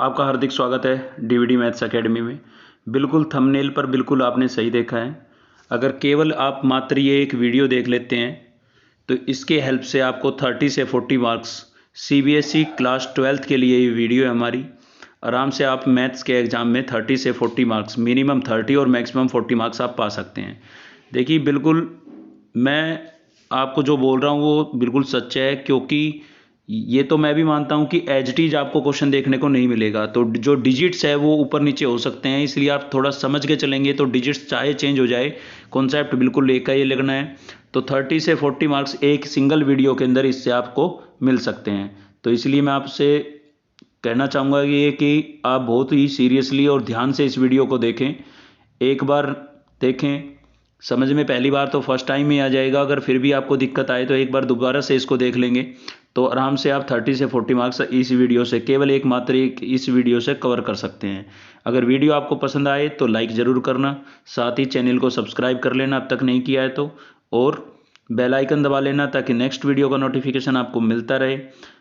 आपका हार्दिक स्वागत है डीवीडी मैथ्स एकेडमी में। बिल्कुल थंबनेल पर बिल्कुल आपने सही देखा है। अगर केवल आप मात्र ये एक वीडियो देख लेते हैं तो इसके हेल्प से आपको 30 से 40 मार्क्स सीबीएसई क्लास 12th के लिए ये वीडियो है हमारी। आराम से आप मैथ्स के एग्ज़ाम में 30 से 40 मार्क्स, मिनिमम 30 और मैक्सिमम 40 मार्क्स आप पा सकते हैं। देखिए बिल्कुल मैं आपको जो बोल रहा हूँ वो बिल्कुल सच है, क्योंकि ये तो मैं भी मानता हूँ कि एज इट इज आपको क्वेश्चन देखने को नहीं मिलेगा। तो जो डिजिट्स है वो ऊपर नीचे हो सकते हैं, इसलिए आप थोड़ा समझ के चलेंगे तो डिजिट्स चाहे चेंज हो जाए, कॉन्सेप्ट बिल्कुल एक का ही लगना है। तो 30 से 40 मार्क्स एक सिंगल वीडियो के अंदर इससे आपको मिल सकते हैं। तो इसलिए मैं आपसे कहना चाहूँगा कि आप बहुत ही सीरियसली और ध्यान से इस वीडियो को देखें। एक बार देखें, समझ में पहली बार तो फर्स्ट टाइम ही आ जाएगा। अगर फिर भी आपको दिक्कत आए तो एक बार दोबारा से इसको देख लेंगे तो आराम से आप 30 से 40 मार्क्स इस वीडियो से, केवल एकमात्र एक इस वीडियो से कवर कर सकते हैं। अगर वीडियो आपको पसंद आए तो लाइक ज़रूर करना, साथ ही चैनल को सब्सक्राइब कर लेना अब तक नहीं किया है तो, और बेल आइकन दबा लेना ताकि नेक्स्ट वीडियो का नोटिफिकेशन आपको मिलता रहे।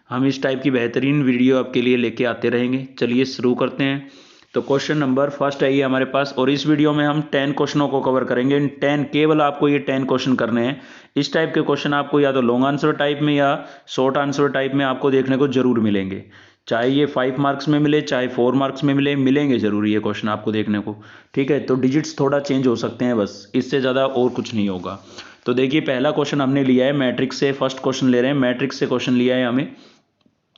हम इस टाइप की बेहतरीन वीडियो आपके लिए लेके आते रहेंगे। चलिए शुरू करते हैं। तो क्वेश्चन नंबर फर्स्ट है ये हमारे पास, और इस वीडियो में हम 10 क्वेश्चनों को कवर करेंगे। इन 10 केवल आपको ये 10 क्वेश्चन करने हैं। इस टाइप के क्वेश्चन आपको या तो लॉन्ग आंसर टाइप में या शॉर्ट आंसर टाइप में आपको देखने को जरूर मिलेंगे। चाहे ये 5 मार्क्स में मिले चाहे 4 मार्क्स में मिले, मिलेंगे जरूर ये क्वेश्चन आपको देखने को। ठीक है, तो डिजिट्स थोड़ा चेंज हो सकते हैं बस, इससे ज़्यादा और कुछ नहीं होगा। तो देखिए पहला क्वेश्चन हमने लिया है मैट्रिक्स से। फर्स्ट क्वेश्चन ले रहे हैं, मैट्रिक्स से क्वेश्चन लिया है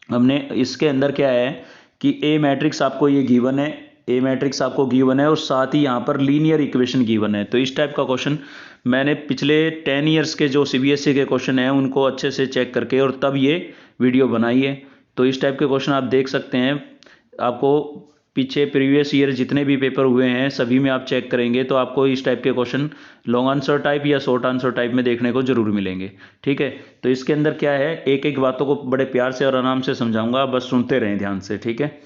हमने इसके अंदर क्या है कि ए मैट्रिक्स आपको ये गिवन है, ए मैट्रिक्स आपको गिवन है और साथ ही यहाँ पर लीनियर इक्वेशन गिवन है। तो इस टाइप का क्वेश्चन मैंने पिछले 10 ईयर्स के जो सीबीएसई के क्वेश्चन हैं उनको अच्छे से चेक करके और तब ये वीडियो बनाई है। तो इस टाइप के क्वेश्चन आप देख सकते हैं। आपको पीछे प्रीवियस ईयर जितने भी पेपर हुए हैं सभी में आप चेक करेंगे तो आपको इस टाइप के क्वेश्चन लॉन्ग आंसर टाइप या शॉर्ट आंसर टाइप में देखने को जरूर मिलेंगे। ठीक है, तो इसके अंदर क्या है, एक एक बातों को बड़े प्यार से और आराम से समझाऊंगा, बस सुनते रहें ध्यान से। ठीक है,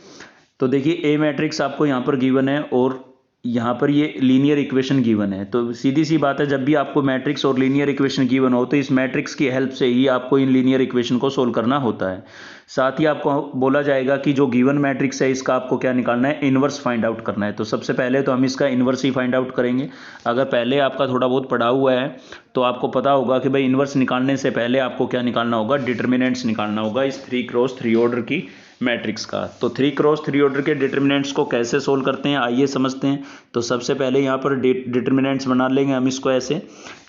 तो देखिए ए मैट्रिक्स आपको यहाँ पर गिवन है और यहाँ पर ये लीनियर इक्वेशन गिवन है। तो सीधी सी बात है, जब भी आपको मैट्रिक्स और लीनियर इक्वेशन गिवन हो तो इस मैट्रिक्स की हेल्प से ही आपको इन लीनियर इक्वेशन को सोल्व करना होता है। साथ ही आपको बोला जाएगा कि जो गिवन मैट्रिक्स है इसका आपको क्या निकालना है, इनवर्स फाइंड आउट करना है। तो सबसे पहले तो हम इसका इनवर्स ही फाइंड आउट करेंगे। अगर पहले आपका थोड़ा बहुत पढ़ा हुआ है तो आपको पता होगा कि भाई इनवर्स निकालने से पहले आपको क्या निकालना होगा, डिटर्मिनेंट्स निकालना होगा इस 3x3 ऑर्डर की मैट्रिक्स का। तो 3x3 ऑर्डर के डिटर्मिनेंट्स को कैसे सोल्व करते हैं आइए समझते हैं। तो सबसे पहले यहाँ पर डिटर्मिनेंट्स बना लेंगे हम इसको ऐसे,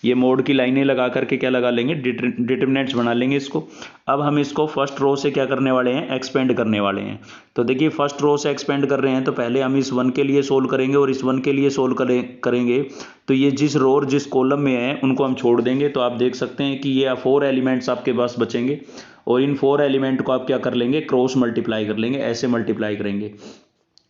ये मोड की लाइनें लगा करके क्या लगा लेंगे, डिटर्मिनेंट्स बना लेंगे इसको। अब हम इसको फर्स्ट रो से क्या करने वाले हैं, एक्सपेंड करने वाले हैं। तो देखिए फर्स्ट रो से एक्सपेंड कर रहे हैं तो पहले हम इस 1 के लिए सोल्व करेंगे और इस 1 के लिए सोल्व करेंगे तो ये जिस रो और जिस कॉलम में है उनको हम छोड़ देंगे। तो आप देख सकते हैं कि ये 4 एलिमेंट्स आपके पास बचेंगे और इन 4 एलिमेंट को आप क्या कर लेंगे, क्रॉस मल्टीप्लाई कर लेंगे, ऐसे मल्टीप्लाई करेंगे।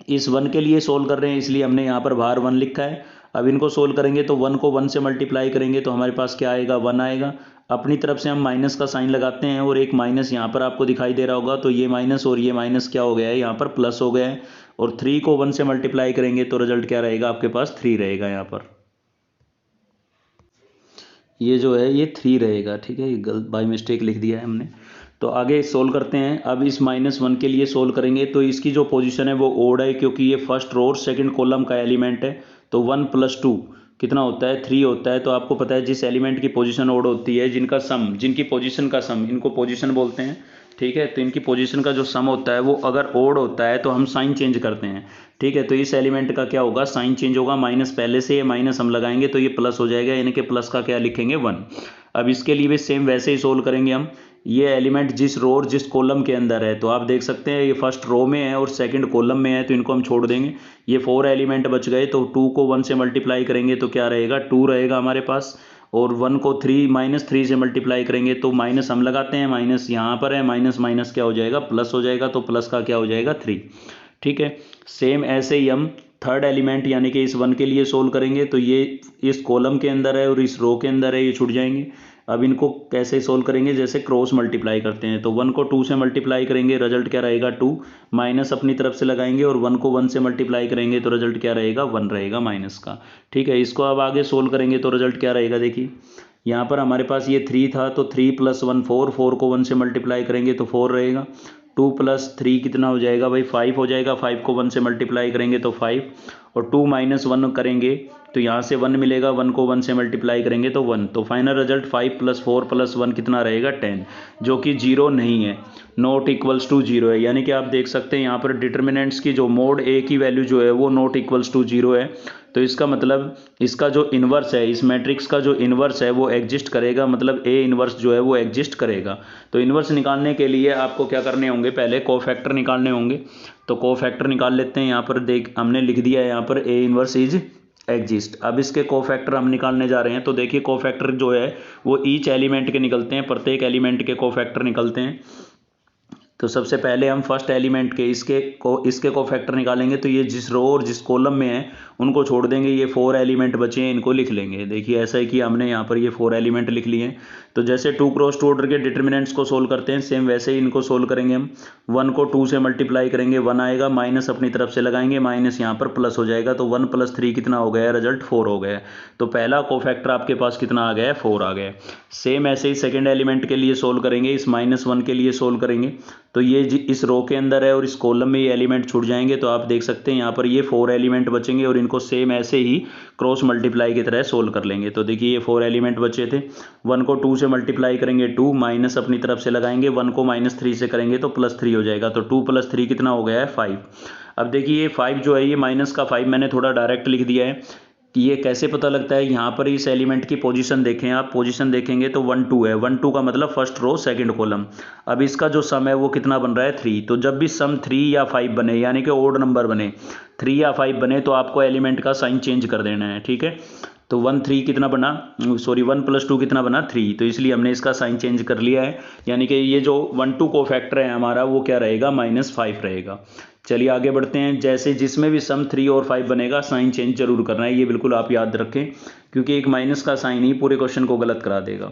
इस 1 के लिए सोल्व कर रहे हैं इसलिए हमने यहाँ पर बाहर 1 लिखा है। अब इनको सोल्व करेंगे तो 1 को 1 से मल्टीप्लाई करेंगे तो हमारे पास क्या आएगा, 1 आएगा। अपनी तरफ से हम माइनस का साइन लगाते हैं और एक माइनस यहाँ पर आपको दिखाई दे रहा होगा, तो ये माइनस और ये माइनस क्या हो गया है, यहाँ पर प्लस हो गया है। और 3 को 1 से मल्टीप्लाई करेंगे तो रिजल्ट क्या रहेगा, आपके पास 3 रहेगा। यहाँ पर ये जो है ये 3 रहेगा। ठीक है, ये गलत बाई मिस्टेक लिख दिया है हमने। तो आगे सोल्व करते हैं। अब इस -1 के लिए सोल्व करेंगे तो इसकी जो पोजीशन है वो ओड है, क्योंकि ये फर्स्ट रो और सेकंड कॉलम का एलिमेंट है। तो 1 + 2 कितना होता है, 3 होता है। तो आपको पता है जिस एलिमेंट की पोजीशन ओड होती है, जिनका सम, जिनकी पोजीशन का सम, इनको पोजीशन बोलते हैं। ठीक है, तो इनकी पोजीशन का जो सम होता है वो अगर ओड होता है तो हम साइन चेंज करते हैं। ठीक है, तो इस एलिमेंट का क्या होगा, साइन चेंज होगा। माइनस पहले से, ये माइनस हम लगाएंगे तो ये प्लस हो जाएगा, यानी कि प्लस का क्या लिखेंगे, 1। अब इसके लिए भी सेम वैसे ही सोल्व करेंगे हम। ये एलिमेंट जिस रो और जिस कॉलम के अंदर है, तो आप देख सकते हैं ये फर्स्ट रो में है और सेकंड कॉलम में है, तो इनको हम छोड़ देंगे। ये 4 एलिमेंट बच गए तो 2 को 1 से मल्टीप्लाई करेंगे तो क्या रहेगा, 2 रहेगा हमारे पास। और 1 को -3 से मल्टीप्लाई करेंगे तो माइनस हम लगाते हैं, माइनस यहाँ पर है, माइनस माइनस क्या हो जाएगा, प्लस हो जाएगा। तो प्लस का क्या हो जाएगा, 3। ठीक है, सेम ऐसे ही हम थर्ड एलिमेंट यानी कि इस 1 के लिए सोल्व करेंगे तो ये इस कॉलम के अंदर है और इस रो के अंदर है, ये छूट जाएंगे। अब इनको कैसे सोल्व करेंगे, जैसे क्रॉस मल्टीप्लाई करते हैं। तो 1 को 2 से मल्टीप्लाई करेंगे, रिजल्ट क्या रहेगा, 2। माइनस अपनी तरफ से लगाएंगे और 1 को 1 से मल्टीप्लाई करेंगे तो रिजल्ट क्या रहेगा, 1 रहेगा माइनस का। ठीक है, इसको अब आगे सोल्व करेंगे तो रिजल्ट क्या रहेगा, देखिए यहाँ पर हमारे पास ये 3 था तो 3 + 1 4, 4 को 1 से मल्टीप्लाई करेंगे तो 4 रहेगा। 2 + 3 कितना हो जाएगा भाई 5 हो जाएगा। 5 को 1 से मल्टीप्लाई करेंगे तो 5, और 2 - 1 करेंगे तो यहाँ से 1 मिलेगा, 1 को 1 से मल्टीप्लाई करेंगे तो 1। तो फाइनल रिजल्ट 5 + 4 + 1 कितना रहेगा 10, जो कि 0 नहीं है, नॉट इक्वल्स टू 0 है। यानी कि आप देख सकते हैं यहाँ पर डिटर्मिनेंट्स की जो मोड ए की वैल्यू जो है वो नॉट इक्वल्स टू 0 है। तो इसका मतलब इसका जो इन्वर्स है, इस मैट्रिक्स का जो इन्वर्स है वो एग्जिस्ट करेगा, मतलब ए इन्वर्स जो है वो एग्जिस्ट करेगा। तो इन्वर्स निकालने के लिए आपको क्या करने होंगे, पहले कोफैक्टर निकालने होंगे। तो कोफैक्टर निकाल लेते हैं। यहाँ पर देख हमने लिख दिया है यहाँ पर ए इन्वर्स इज एग्जिस्ट। अब इसके कोफैक्टर हम निकालने जा रहे हैं। तो देखिए कोफैक्टर जो है वो ईच एलिमेंट के निकलते हैं, प्रत्येक एलिमेंट के कोफैक्टर निकलते हैं। तो सबसे पहले हम फर्स्ट एलिमेंट के इसके कोफैक्टर निकालेंगे। तो ये जिस रो और जिस कॉलम में है उनको छोड़ देंगे, ये 4 एलिमेंट बचे हैं इनको लिख लेंगे। देखिए ऐसा ही कि हमने यहाँ पर ये 4 एलिमेंट लिख लिए हैं। तो जैसे 2 × 2 ऑर्डर के डिटर्मिनेंट्स को सोल्व करते हैं, सेम वैसे ही इनको सोल्व करेंगे हम। 1 को 2 से मल्टीप्लाई करेंगे 1 आएगा, माइनस अपनी तरफ से लगाएंगे, माइनस यहाँ पर प्लस हो जाएगा। तो 1 + 3 कितना हो गया, रिजल्ट 4 हो गया। तो पहला कोफैक्टर आपके पास कितना आ गया है, 4 आ गया। सेम ऐसे ही सेकेंड एलिमेंट के लिए सोल्व करेंगे, इस -1 के लिए सोल्व करेंगे। तो ये इस रो के अंदर है और इस कॉलम में ये एलिमेंट छूट जाएंगे। तो आप देख सकते हैं यहाँ पर ये 4 एलिमेंट बचेंगे और इनको सेम ऐसे ही क्रॉस मल्टीप्लाई की तरह सोल्व कर लेंगे। तो देखिए ये 4 एलिमेंट बचे थे। 1 को 2 से मल्टीप्लाई करेंगे 2, माइनस अपनी तरफ से लगाएंगे, 1 को -3 से करेंगे तो +3 हो जाएगा। तो 2 + 3 कितना हो गया है 5। अब देखिए ये 5 जो है ये माइनस का 5 मैंने थोड़ा डायरेक्ट लिख दिया है। ये कैसे पता लगता है, यहाँ पर इस एलिमेंट की पोजीशन देखें आप, पोजीशन देखेंगे तो 1 2 है, 1 2 का मतलब फर्स्ट रो सेकंड कॉलम। अब इसका जो सम है वो कितना बन रहा है 3। तो जब भी सम 3 या 5 बने, यानी कि ओड नंबर बने, 3 या 5 बने, तो आपको एलिमेंट का साइन चेंज कर देना है, ठीक है। तो 1 3 कितना बना, सॉरी 1 + 2 कितना बना 3। तो इसलिए हमने इसका साइन चेंज कर लिया है, यानी कि ये जो 1 2 कोफैक्टर है हमारा वो क्या रहेगा, -5 रहेगा। चलिए आगे बढ़ते हैं। जैसे जिसमें भी सम 3 और 5 बनेगा साइन चेंज जरूर करना है, ये बिल्कुल आप याद रखें, क्योंकि एक माइनस का साइन ही पूरे क्वेश्चन को गलत करा देगा।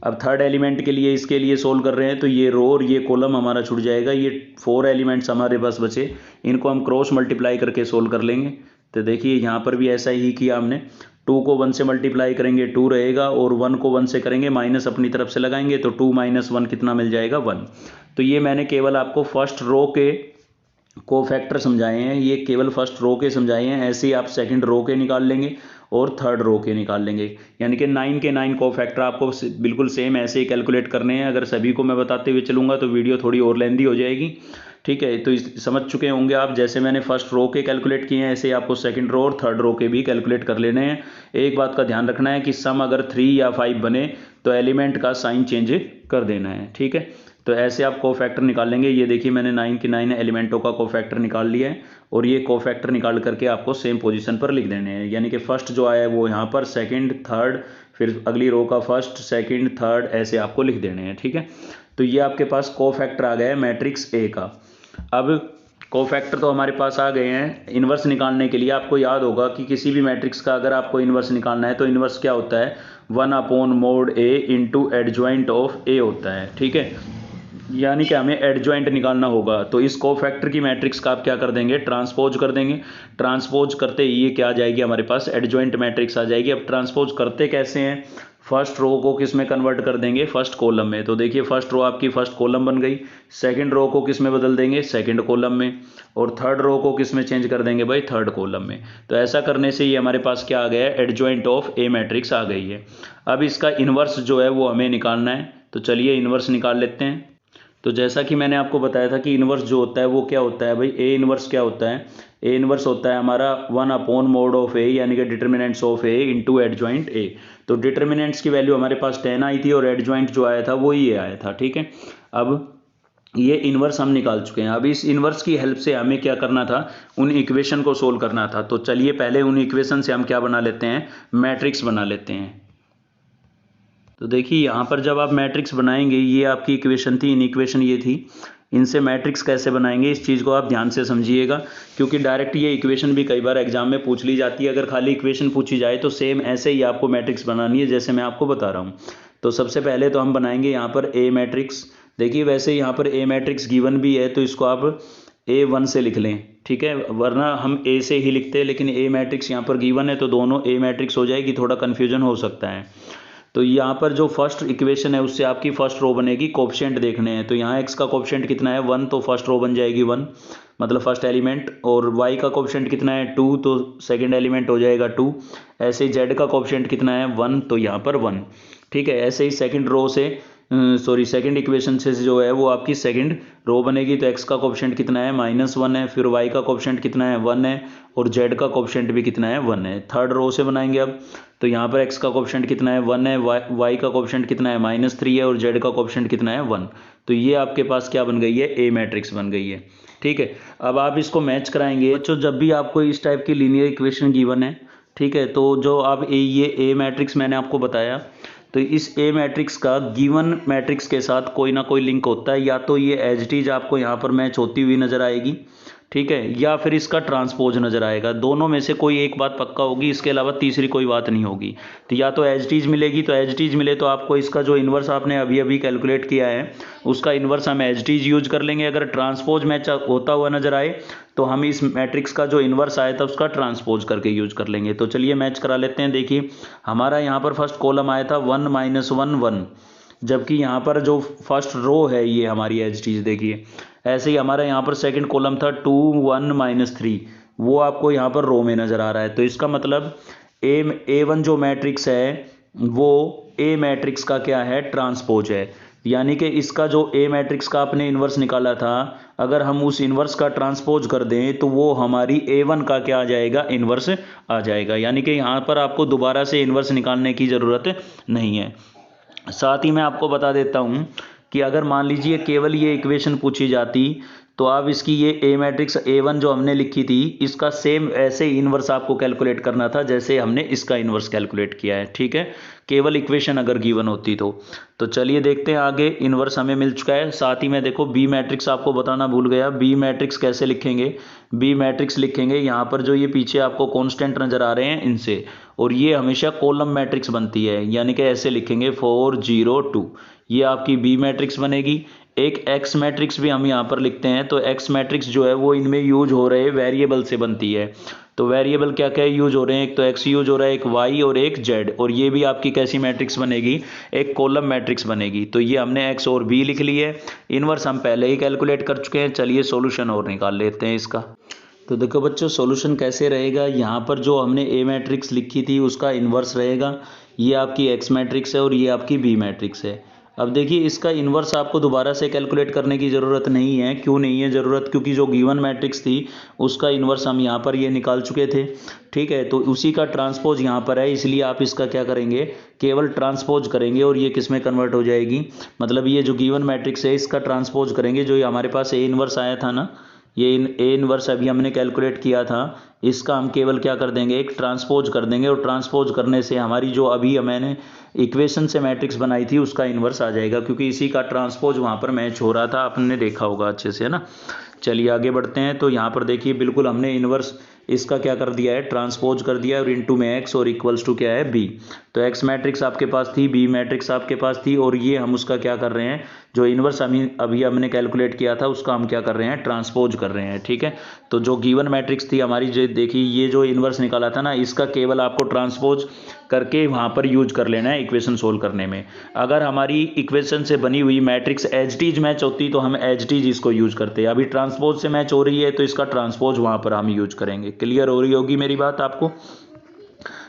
अब थर्ड एलिमेंट के लिए इसके लिए सोल्व कर रहे हैं। तो ये रो और ये कॉलम हमारा छूट जाएगा। ये 4 एलिमेंट्स हमारे पास बचे, इनको हम क्रॉस मल्टीप्लाई करके सोल्व कर लेंगे। तो देखिए यहाँ पर भी ऐसा ही किया हमने। 2 को 1 से मल्टीप्लाई करेंगे 2 रहेगा, और 1 को 1 से करेंगे माइनस अपनी तरफ से लगाएंगे तो 2 - 1 कितना मिल जाएगा 1। तो ये मैंने केवल आपको फर्स्ट रो के कोफैक्टर समझाए हैं, ये केवल फर्स्ट रो के समझाए हैं। ऐसे ही आप सेकंड रो के निकाल लेंगे और थर्ड रो के निकाल लेंगे, यानी कि 9 के 9 कोफैक्टर आपको बिल्कुल सेम ऐसे ही कैलकुलेट करने हैं। अगर सभी को मैं बताते हुए चलूँगा तो वीडियो थोड़ी और लेंदी हो जाएगी, ठीक है। तो समझ चुके होंगे आप, जैसे मैंने फर्स्ट रो के कैलकुलेट किए हैं ऐसे आपको सेकंड रो और थर्ड रो के भी कैलकुलेट कर लेने हैं। एक बात का ध्यान रखना है कि सम अगर 3 या 5 बने तो एलिमेंट का साइन चेंज कर देना है, ठीक है। तो ऐसे आप कोफैक्टर निकाल लेंगे। ये देखिए मैंने 9 के 9 एलिमेंटों का कोफैक्टर निकाल लिया है, और ये कोफैक्टर निकाल करके आपको सेम पोजीशन पर लिख देने हैं, यानी कि फर्स्ट जो आया है वो यहाँ पर, सेकंड थर्ड, फिर अगली रो का फर्स्ट सेकंड थर्ड, ऐसे आपको लिख देने हैं, ठीक है। तो ये आपके पास कोफैक्टर आ गया है मैट्रिक्स ए का। अब कोफैक्टर तो हमारे पास आ गए हैं। इन्वर्स निकालने के लिए आपको याद होगा कि किसी भी मैट्रिक्स का अगर आपको इन्वर्स निकालना है तो इन्वर्स क्या होता है, 1/mod A into adjoint of A होता है, ठीक है। यानी कि हमें एडजॉइंट निकालना होगा। तो इस कोफैक्टर की मैट्रिक्स का आप क्या कर देंगे, ट्रांसपोज कर देंगे। ट्रांसपोज करते ही ये क्या आ जाएगी हमारे पास, एडजॉइंट मैट्रिक्स आ जाएगी। अब ट्रांसपोज करते कैसे हैं, फर्स्ट रो को किस में कन्वर्ट कर देंगे, फर्स्ट कॉलम में। तो देखिए फर्स्ट रो आपकी फर्स्ट कॉलम बन गई। सेकंड रो को किस में बदल देंगे, सेकंड कॉलम में। और थर्ड रो को किस में चेंज कर देंगे भाई, थर्ड कॉलम में। तो ऐसा करने से ये हमारे पास क्या आ गया है, एडजॉइंट ऑफ ए मैट्रिक्स आ गई है। अब इसका इन्वर्स जो है वो हमें निकालना है। तो चलिए इन्वर्स निकाल लेते हैं। तो जैसा कि मैंने आपको बताया था कि इन्वर्स जो होता है वो क्या होता है भाई, ए इन्वर्स क्या होता है, ए इन्वर्स होता है हमारा 1/mod A, यानी कि determinants of A into adjoint A. तो डिटर्मिनेंट्स की वैल्यू हमारे पास 10 आई थी और एडजॉइंट जो आया था वो ये आया था, ठीक है। अब ये इन्वर्स हम निकाल चुके हैं। अब इस इन्वर्स की हेल्प से हमें क्या करना था, उन इक्वेशन को सोल्व करना था। तो चलिए पहले उन इक्वेशन से हम क्या बना लेते हैं, मैट्रिक्स बना लेते हैं। तो देखिए यहाँ पर जब आप मैट्रिक्स बनाएंगे, ये आपकी इक्वेशन थी, इन इक्वेशन ये थी, इनसे मैट्रिक्स कैसे बनाएंगे इस चीज़ को आप ध्यान से समझिएगा, क्योंकि डायरेक्ट ये इक्वेशन भी कई बार एग्जाम में पूछ ली जाती है। अगर खाली इक्वेशन पूछी जाए तो सेम ऐसे ही आपको मैट्रिक्स बनानी है जैसे मैं आपको बता रहा हूँ। तो सबसे पहले तो हम बनाएंगे यहाँ पर ए मैट्रिक्स। देखिए वैसे यहाँ पर ए मैट्रिक्स गिवन भी है तो इसको आप A1 से लिख लें, ठीक है, वरना हम ए से ही लिखते हैं, लेकिन ए मैट्रिक्स यहाँ पर गिवन है तो दोनों ए मैट्रिक्स हो जाएगी, थोड़ा कन्फ्यूजन हो सकता है। तो यहाँ पर जो फर्स्ट इक्वेशन है उससे आपकी फर्स्ट रो बनेगी, कोफिशिएंट देखने हैं। तो यहाँ x का कोफिशिएंट कितना है 1, तो फर्स्ट रो बन जाएगी 1 मतलब फर्स्ट एलिमेंट, और y का कोफिशिएंट कितना है 2, तो सेकंड एलिमेंट हो जाएगा 2। ऐसे ही z का कोफिशिएंट कितना है 1, तो यहाँ पर 1। ठीक है, ऐसे ही सेकंड रो से सेकंड इक्वेशन से जो है वो आपकी सेकंड रो बनेगी। तो x का कोफिशिएंट कितना है -1 है, फिर y का कोफिशिएंट कितना है 1 है, और z का कोफिशिएंट भी कितना है 1 है। थर्ड रो से बनाएंगे अब, तो यहाँ पर x का कोफिशिएंट कितना है 1 है, y का कोफिशिएंट कितना है -3 है, और z का कोफिशिएंट कितना है 1। तो ये आपके पास क्या बन गई है, ए मैट्रिक्स बन गई है। ठीक है, अब आप इसको मैच कराएंगे। बच्चों जब भी आपको इस टाइप की लीनियर इक्वेशन गिवन है, ठीक है, तो जो आप ये ए मैट्रिक्स मैंने आपको बताया, तो इस ए मैट्रिक्स का गिवन मैट्रिक्स के साथ कोई ना कोई लिंक होता है, या तो ये एज इट इज आपको यहाँ पर मैच होती हुई नजर आएगी, ठीक है, या फिर इसका ट्रांसपोज नजर आएगा। दोनों में से कोई एक बात पक्का होगी, इसके अलावा तीसरी कोई बात नहीं होगी। तो या तो एज इट इज मिलेगी, तो एज इट इज मिले तो आपको इसका जो इन्वर्स आपने अभी अभी कैलकुलेट किया है उसका इन्वर्स हम एज इट इज यूज कर लेंगे। अगर ट्रांसपोज मैच होता हुआ नजर आए तो हम इस मैट्रिक्स का जो इन्वर्स आया था उसका ट्रांसपोज करके यूज कर लेंगे। तो चलिए मैच करा लेते हैं। देखिए हमारा यहाँ पर फर्स्ट कॉलम आया था 1 -1 1, जबकि यहाँ पर जो फर्स्ट रो है ये हमारी एज इट इज देखिए। ऐसे ही हमारा यहाँ पर सेकंड कॉलम था 2 1 -3, वो आपको यहाँ पर रो में नजर आ रहा है। तो इसका मतलब A1 जो मैट्रिक्स है वो ए मैट्रिक्स का क्या है, ट्रांसपोज है। यानी कि इसका जो ए मैट्रिक्स का आपने इन्वर्स निकाला था, अगर हम उस इन्वर्स का ट्रांसपोज कर दें तो वो हमारी A1 का क्या आ जाएगा, इन्वर्स आ जाएगा। यानी कि यहाँ पर आपको दोबारा से इन्वर्स निकालने की ज़रूरत नहीं है। साथ ही मैं आपको बता देता हूँ कि अगर मान लीजिए केवल ये इक्वेशन पूछी जाती तो आप इसकी ये ए मैट्रिक्स A1 जो हमने लिखी थी इसका सेम ऐसे ही इन्वर्स आपको कैलकुलेट करना था जैसे हमने इसका इन्वर्स कैलकुलेट किया है। ठीक है, केवल इक्वेशन अगर गिवन होती तो चलिए देखते हैं आगे। इन्वर्स हमें मिल चुका है। साथ ही मैं देखो बी मैट्रिक्स आपको बताना भूल गया। बी मैट्रिक्स कैसे लिखेंगे, बी मैट्रिक्स लिखेंगे यहाँ पर जो ये पीछे आपको कॉन्स्टेंट नजर आ रहे हैं इनसे, और ये हमेशा कॉलम मैट्रिक्स बनती है, यानी कि ऐसे लिखेंगे 4 0 2, ये आपकी बी मैट्रिक्स बनेगी। एक एक्स मैट्रिक्स भी हम यहाँ पर लिखते हैं। तो एक्स मैट्रिक्स जो है वो इनमें यूज हो रहे वेरिएबल से बनती है। तो वेरिएबल क्या क्या यूज हो रहे हैं, एक तो एक्स यूज हो रहा है, एक वाई और एक जेड, और ये भी आपकी कैसी मैट्रिक्स बनेगी, एक कॉलम मैट्रिक्स बनेगी। तो ये हमने एक्स और बी लिख ली है। इनवर्स हम पहले ही कैलकुलेट कर चुके हैं। चलिए सॉल्यूशन और निकाल लेते हैं इसका। तो देखो बच्चों सॉल्यूशन कैसे रहेगा, यहाँ पर जो हमने ए मैट्रिक्स लिखी थी उसका इन्वर्स रहेगा। ये आपकी एक्स मैट्रिक्स है और ये आपकी बी मैट्रिक्स है। अब देखिए इसका इन्वर्स आपको दोबारा से कैलकुलेट करने की ज़रूरत नहीं है। क्यों नहीं है ज़रूरत, क्योंकि जो गिवन मैट्रिक्स थी उसका इन्वर्स हम यहाँ पर ये निकाल चुके थे। ठीक है, तो उसी का ट्रांसपोज यहाँ पर है, इसलिए आप इसका क्या करेंगे, केवल ट्रांसपोज करेंगे और ये किस में कन्वर्ट हो जाएगी, मतलब ये जो गिवन मैट्रिक्स है इसका ट्रांसपोज करेंगे। जो हमारे पास ए इन्वर्स आया था ना, ये ए इन्वर्स अभी हमने कैलकुलेट किया था, इसका हम केवल क्या कर देंगे, एक ट्रांसपोज कर देंगे, और ट्रांसपोज करने से हमारी जो अभी मैंने इक्वेशन से मैट्रिक्स बनाई थी उसका इन्वर्स आ जाएगा, क्योंकि इसी का ट्रांसपोज वहाँ पर मैच हो रहा था, आपने देखा होगा अच्छे से, है ना। चलिए आगे बढ़ते हैं। तो यहाँ पर देखिए बिल्कुल हमने इन्वर्स इसका क्या कर दिया है, ट्रांसपोज कर दिया, और इनटू में एक्स और इक्वल्स टू क्या है, बी। तो एक्स मैट्रिक्स आपके पास थी, बी मैट्रिक्स आपके पास थी, और ये हम उसका क्या कर रहे हैं, जो इन्वर्स अभी हमने कैलकुलेट किया था उसका हम क्या कर रहे हैं, ट्रांसपोज कर रहे हैं। ठीक है, तो जो गिवन मैट्रिक्स थी हमारी, जो देखिए ये जो इन्वर्स निकाला था ना, इसका केवल आपको ट्रांसपोज करके वहाँ पर यूज कर लेना है इक्वेशन सोल्व करने में। अगर हमारी इक्वेशन से बनी हुई matrix as it is match होती तो हम एज इट इज इसको यूज करते हैं। अभी ट्रांसपोज से मैच हो रही है तो इसका ट्रांसपोज वहाँ पर हम यूज करेंगे। क्लियर हो रही होगी मेरी बात आपको।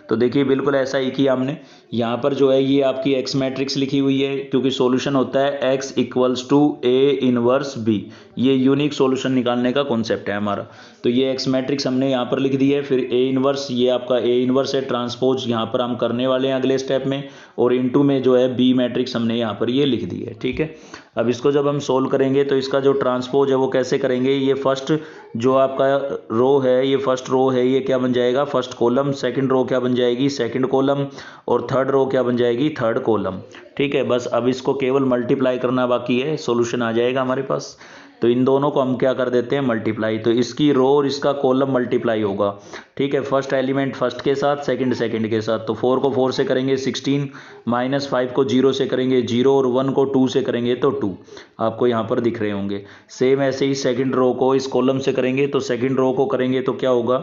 तो देखिए बिल्कुल ऐसा ही किया हमने। यहाँ पर जो है ये आपकी एक्स मैट्रिक्स लिखी हुई है, क्योंकि सॉल्यूशन होता है x equals to A inverse B, ये यूनिक सॉल्यूशन निकालने का कॉन्सेप्ट है हमारा। तो ये एक्स मैट्रिक्स हमने यहाँ पर लिख दी है, फिर ए इनवर्स, ये आपका ए इनवर्स है, ट्रांसपोज यहाँ पर हम करने वाले हैं अगले स्टेप में, और इनटू में जो है बी मैट्रिक्स हमने यहाँ पर ये लिख दी है। ठीक है, अब इसको जब हम सोल्व करेंगे तो इसका जो ट्रांसपोज है वो कैसे करेंगे, ये फर्स्ट जो आपका रो है, ये फर्स्ट रो है, ये क्या बन जाएगा, फर्स्ट कॉलम, सेकंड रो क्या बन जाएगी, सेकंड कॉलम, और थर्ड रो क्या बन जाएगी, थर्ड कॉलम। ठीक है, बस अब इसको केवल मल्टीप्लाई करना बाकी है, सॉल्यूशन आ जाएगा हमारे पास। तो इन दोनों को हम क्या कर देते हैं, मल्टीप्लाई। तो इसकी रो और इसका कॉलम मल्टीप्लाई होगा। ठीक है, फर्स्ट एलिमेंट फर्स्ट के साथ, सेकंड सेकंड के साथ। तो 4 को 4 से करेंगे 16, -5 को 0 से करेंगे 0, और 1 को 2 से करेंगे तो 2, आपको यहाँ पर दिख रहे होंगे। सेम ऐसे ही सेकंड रो को इस कॉलम से करेंगे, तो सेकंड रो को करेंगे तो क्या होगा,